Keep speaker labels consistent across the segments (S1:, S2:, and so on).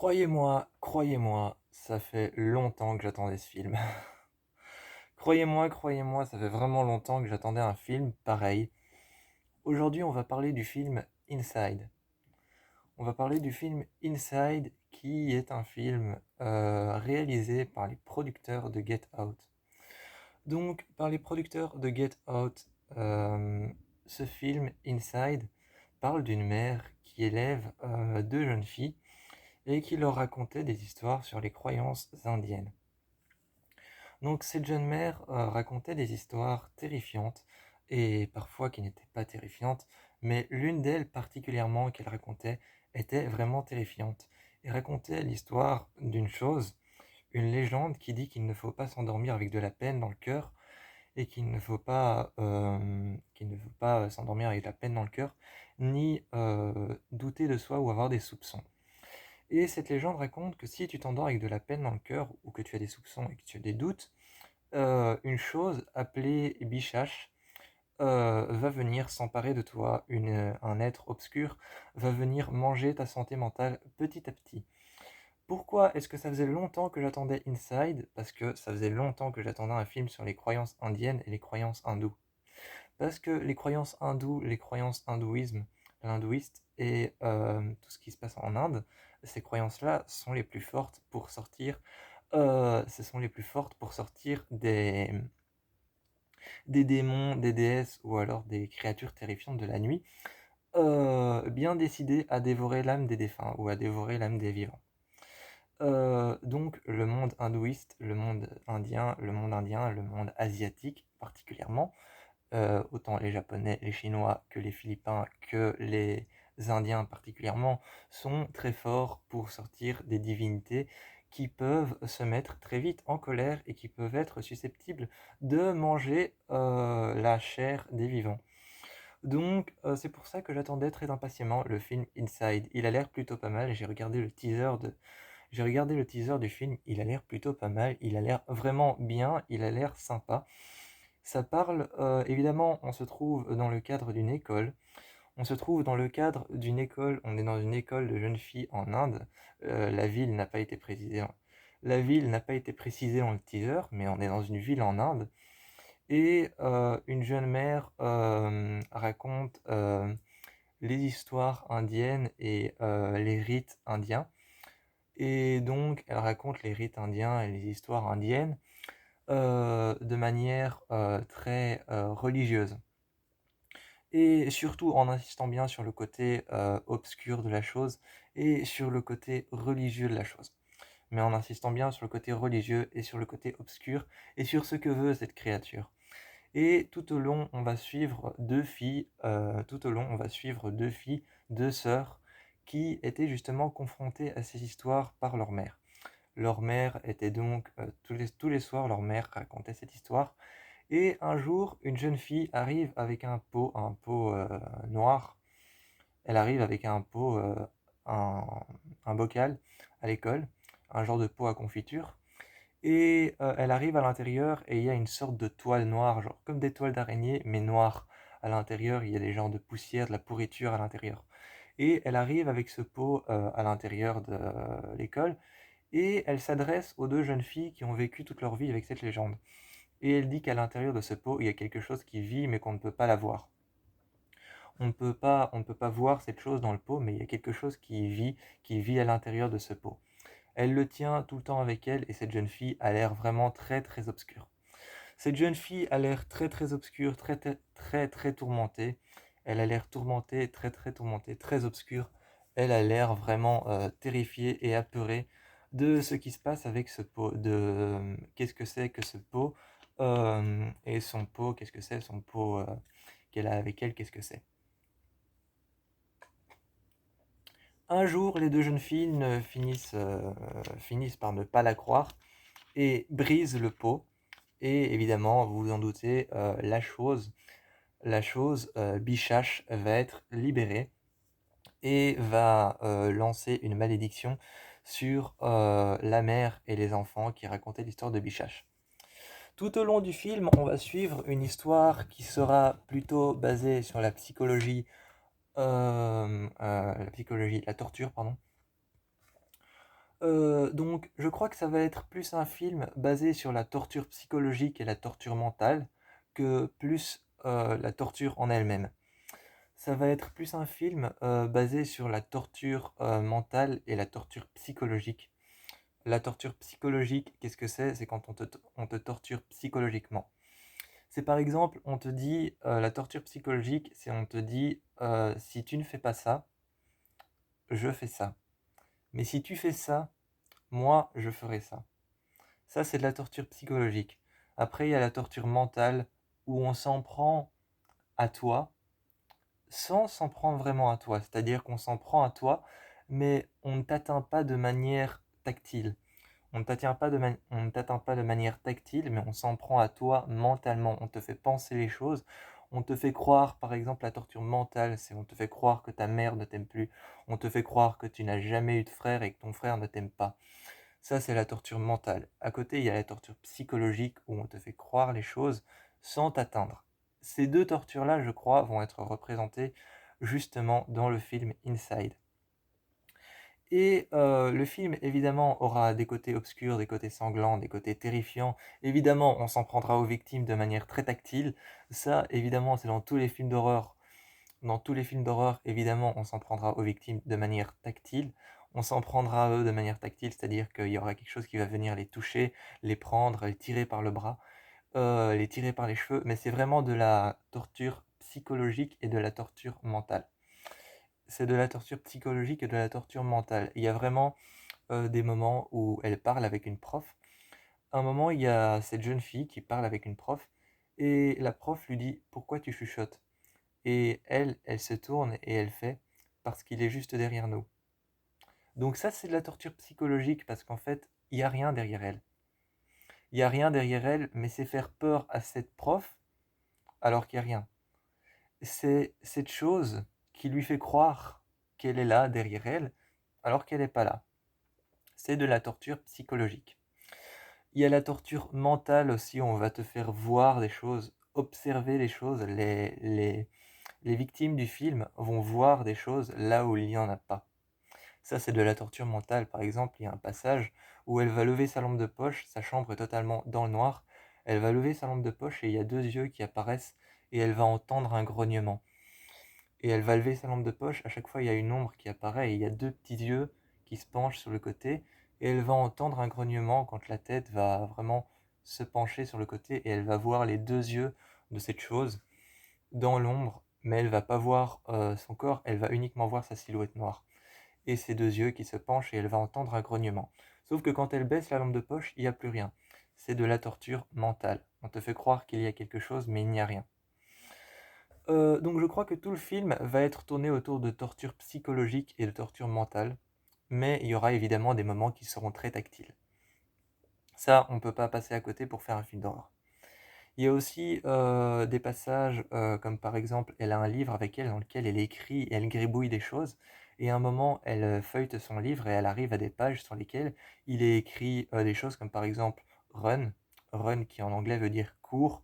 S1: Croyez-moi, ça fait longtemps que j'attendais ce film. Croyez-moi, ça fait vraiment longtemps que j'attendais un film pareil. Aujourd'hui, on va parler du film Inside. On va parler du film Inside, qui est un film réalisé par les producteurs de Get Out. Donc, par les producteurs de Get Out, euh, ce film Inside parle d'une mère qui élève deux jeunes filles et qui leur racontait des histoires sur les croyances indiennes. Donc cette jeune mère racontait des histoires terrifiantes et parfois qui n'étaient pas terrifiantes, mais l'une d'elles particulièrement qu'elle racontait était vraiment terrifiante et racontait l'histoire d'une chose, une légende qui dit qu'il ne faut pas s'endormir avec de la peine dans le cœur et qu'il ne faut pas s'endormir avec de la peine dans le cœur, ni douter de soi ou avoir des soupçons. Et cette légende raconte que si tu t'endors avec de la peine dans le cœur, ou que tu as des soupçons et que tu as des doutes, une chose appelée Bichash va venir s'emparer de toi, un être obscur va venir manger ta santé mentale petit à petit. Pourquoi est-ce que ça faisait longtemps que j'attendais Inside? Parce que ça faisait longtemps que j'attendais un film sur les croyances indiennes et les croyances hindoues. Parce que les croyances hindoues, les croyances l'hindouiste et tout ce qui se passe en Inde, ces croyances-là sont les plus fortes pour sortir, ce sont les plus fortes pour sortir des démons, des déesses ou alors des créatures terrifiantes de la nuit, bien décidées à dévorer l'âme des défunts ou à dévorer l'âme des vivants. Donc le monde hindouiste, le monde asiatique particulièrement, autant les Japonais, les Chinois que les Philippins, que les Indiens particulièrement, sont très forts pour sortir des divinités qui peuvent se mettre très vite en colère et qui peuvent être susceptibles de manger la chair des vivants. Donc c'est pour ça que j'attendais très impatiemment le film Inside. Il a l'air plutôt pas mal, j'ai regardé le teaser du film, il a l'air plutôt pas mal, il a l'air vraiment bien, il a l'air sympa. Ça parle, évidemment, on se trouve dans le cadre d'une école. On se trouve dans le cadre d'une école, on est dans une école de jeunes filles en Inde. La ville n'a pas été précisée. La ville n'a pas été précisée dans le teaser, mais on est dans une ville en Inde. Et une jeune mère raconte les histoires indiennes et les rites indiens. Et donc, elle raconte les rites indiens et les histoires indiennes de manière très religieuse. Et surtout en insistant bien sur le côté obscur de la chose et sur le côté religieux de la chose. Mais en insistant bien sur le côté religieux et sur le côté obscur et sur ce que veut cette créature. Et tout au long, on va suivre deux filles, deux sœurs, qui étaient justement confrontées à ces histoires par leur mère. Leur mère était donc, tous les soirs, leur mère racontait cette histoire. Et un jour, une jeune fille arrive avec un pot noir. Elle arrive avec un, un bocal à l'école, un genre de pot à confiture. Et elle arrive à l'intérieur et il y a une sorte de toile noire, genre comme des toiles d'araignée, mais noires. À l'intérieur, il y a des genres de poussière, de la pourriture à l'intérieur. Et elle arrive avec ce pot à l'intérieur de l'école et elle s'adresse aux deux jeunes filles qui ont vécu toute leur vie avec cette légende. Et elle dit qu'à l'intérieur de ce pot, il y a quelque chose qui vit mais qu'on ne peut pas la voir. On ne peut pas voir cette chose dans le pot, mais il y a quelque chose qui vit à l'intérieur de ce pot. Elle le tient tout le temps avec elle et cette jeune fille a l'air vraiment très très obscure. Cette jeune fille a l'air très très obscure, très très très très tourmentée. Elle a l'air tourmentée, très très tourmentée, très obscure. Elle a l'air vraiment terrifiée et apeurée de ce qui se passe avec ce pot, de qu'est-ce que c'est que ce pot et son pot, qu'est-ce que c'est son pot qu'elle a avec elle, qu'est-ce que c'est. Un jour, les deux jeunes filles finissent par ne pas la croire et brisent le pot. Et évidemment, vous vous en doutez, la chose Bichash va être libérée et va lancer une malédiction sur la mère et les enfants qui racontaient l'histoire de Bichash. Tout au long du film, on va suivre une histoire qui sera plutôt basée sur la torture, pardon, Donc je crois que ça va être plus un film basé sur la torture psychologique et la torture mentale que plus, la torture en elle-même. Ça va être plus un film, basé sur la torture, mentale et la torture psychologique. La torture psychologique, qu'est-ce que c'est? C'est quand on te torture psychologiquement. C'est par exemple, on te dit, la torture psychologique, c'est on te dit, «Si tu ne fais pas ça, je fais ça. Mais si tu fais ça, moi, je ferai ça». Ça, c'est de la torture psychologique. Après, il y a la torture mentale où on s'en prend à toi sans s'en prendre vraiment à toi. C'est-à-dire qu'on s'en prend à toi, mais on ne t'atteint pas de manière tactile. On ne t'atteint pas de manière tactile, mais on s'en prend à toi mentalement. On te fait penser les choses. On te fait croire, par exemple, la torture mentale, c'est on te fait croire que ta mère ne t'aime plus. On te fait croire que tu n'as jamais eu de frère et que ton frère ne t'aime pas. Ça, c'est la torture mentale. À côté, il y a la torture psychologique où on te fait croire les choses sans t'atteindre. Ces deux tortures-là, je crois, vont être représentées justement dans le film Inside. Et le film, évidemment, aura des côtés obscurs, des côtés sanglants, des côtés terrifiants. Évidemment, on s'en prendra aux victimes de manière très tactile. Ça, évidemment, c'est dans tous les films d'horreur. Dans tous les films d'horreur, évidemment, on s'en prendra aux victimes de manière tactile. On s'en prendra à eux de manière tactile, c'est-à-dire qu'il y aura quelque chose qui va venir les toucher, les prendre, les tirer par le bras, les tirer par les cheveux. Mais c'est vraiment de la torture psychologique et de la torture mentale. C'est de la torture psychologique et de la torture mentale. Il y a vraiment des moments où elle parle avec une prof. À un moment, il y a cette jeune fille qui parle avec une prof et la prof lui dit: «Pourquoi tu chuchotes?» Et elle se tourne et elle fait: «Parce qu'il est juste derrière nous». Donc ça, c'est de la torture psychologique parce qu'en fait, il y a rien derrière elle. Il y a rien derrière elle, mais c'est faire peur à cette prof alors qu'il y a rien. C'est cette chose qui lui fait croire qu'elle est là derrière elle alors qu'elle est pas là. C'est de la torture psychologique. Il y a la torture mentale aussi, on va te faire voir des choses, observer les choses. Les victimes du film vont voir des choses là où il n'y en a pas. Ça, c'est de la torture mentale. Par exemple, il y a un passage où elle va lever sa lampe de poche, sa chambre est totalement dans le noir. Elle va lever sa lampe de poche et il y a deux yeux qui apparaissent et elle va entendre un grognement. Et elle va lever sa lampe de poche, à chaque fois il y a une ombre qui apparaît et il y a deux petits yeux qui se penchent sur le côté et elle va entendre un grognement quand la tête va vraiment se pencher sur le côté et elle va voir les deux yeux de cette chose dans l'ombre, mais elle va pas voir son corps, elle va uniquement voir sa silhouette noire et ses deux yeux qui se penchent et elle va entendre un grognement. Sauf que quand elle baisse la lampe de poche, il n'y a plus rien. C'est de la torture mentale. On te fait croire qu'il y a quelque chose, mais il n'y a rien. Donc je crois que tout le film va être tourné autour de torture psychologique et de torture mentale, mais il y aura évidemment des moments qui seront très tactiles. Ça, on ne peut pas passer à côté pour faire un film d'horreur. Il y a aussi des passages, comme par exemple, elle a un livre avec elle dans lequel elle écrit et elle gribouille des choses. Et à un moment, elle feuillete son livre et elle arrive à des pages sur lesquelles il est écrit des choses comme par exemple run, run qui en anglais veut dire cours.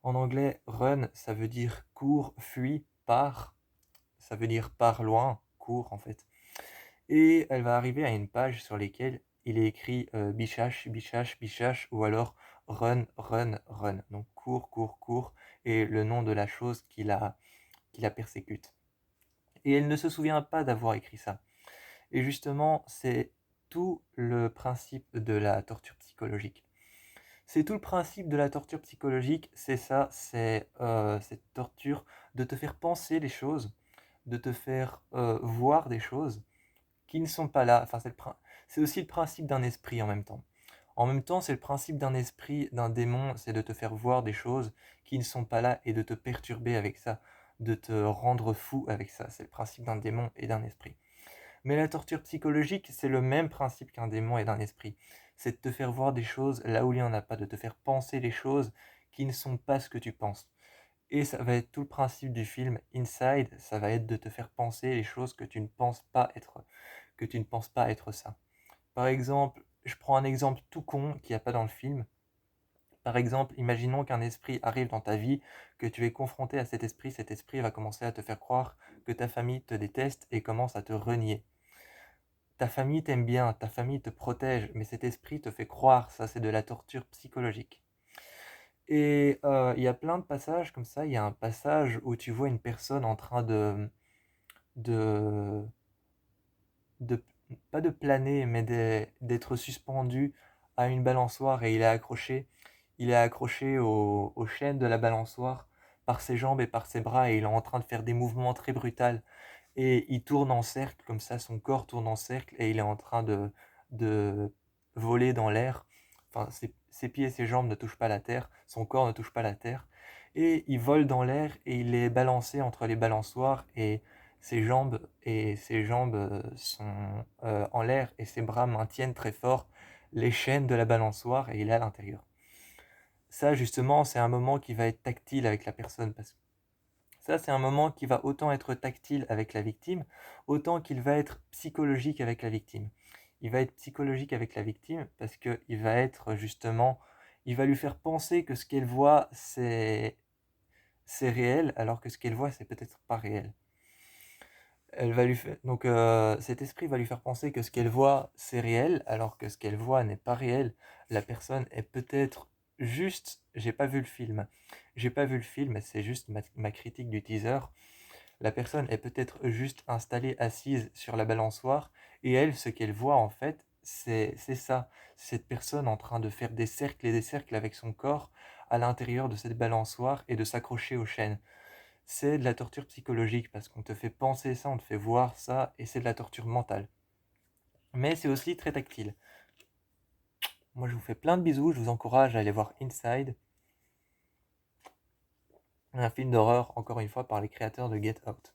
S1: En anglais, run, ça veut dire cours, fuis, pars. Ça veut dire pars loin, cours en fait. Et elle va arriver à une page sur laquelle il est écrit bichache, bichache, bichache, ou alors run, run, run. Donc cours, cours, cours, et le nom de la chose qui la persécute. Et elle ne se souvient pas d'avoir écrit ça. Et justement, c'est tout le principe de la torture psychologique. C'est tout le principe de la torture psychologique, c'est ça, c'est cette torture de te faire penser les choses, de te faire voir des choses qui ne sont pas là. Enfin, c'est aussi le principe d'un esprit en même temps. En même temps, c'est le principe d'un esprit, d'un démon, c'est de te faire voir des choses qui ne sont pas là et de te perturber avec ça, de te rendre fou avec ça. C'est le principe d'un démon et d'un esprit. Mais la torture psychologique, c'est le même principe qu'un démon et d'un esprit. C'est de te faire voir des choses là où il n'y en a pas, de te faire penser les choses qui ne sont pas ce que tu penses. Et ça va être tout le principe du film Inside, ça va être de te faire penser les choses que tu ne penses pas être ça. Par exemple, je prends un exemple tout con qu'il n'y a pas dans le film. Par exemple, imaginons qu'un esprit arrive dans ta vie, que tu es confronté à cet esprit va commencer à te faire croire que ta famille te déteste et commence à te renier. ta famille t'aime bien, ta famille te protège, mais cet esprit te fait croire, ça c'est de la torture psychologique. Et il y a plein de passages comme ça. Il y a un passage où tu vois une personne en train de de pas de planer, mais d'être suspendu à une balançoire et il est accroché aux chaînes de la balançoire par ses jambes et par ses bras et il est en train de faire des mouvements très brutals et il tourne en cercle comme ça, son corps tourne en cercle et il est en train de voler dans l'air. Enfin, ses pieds et ses jambes ne touchent pas la terre, son corps ne touche pas la terre et il vole dans l'air et il est balancé entre les balançoires et ses jambes sont en l'air et ses bras maintiennent très fort les chaînes de la balançoire et il est à l'intérieur. Ça, justement, c'est un moment qui va être tactile avec la personne parce que ça, c'est un moment qui va autant être tactile avec la victime, autant qu'il va être psychologique avec la victime. Il va être psychologique avec la victime parce qu'il va être justement, il va lui faire penser que ce qu'elle voit, c'est réel, alors que ce qu'elle voit, c'est peut-être pas réel. Donc cet esprit va lui faire penser que ce qu'elle voit, c'est réel, alors que ce qu'elle voit n'est pas réel. La personne est peut-être juste, j'ai pas vu le film. J'ai pas vu le film, c'est juste ma critique du teaser. La personne est peut-être juste installée assise sur la balançoire et elle, ce qu'elle voit en fait, c'est ça. Cette personne en train de faire des cercles et des cercles avec son corps à l'intérieur de cette balançoire et de s'accrocher aux chaînes. C'est de la torture psychologique parce qu'on te fait penser ça, on te fait voir ça et c'est de la torture mentale. Mais c'est aussi très tactile. Moi je vous fais plein de bisous, je vous encourage à aller voir Inside, un film d'horreur encore une fois par les créateurs de Get Out.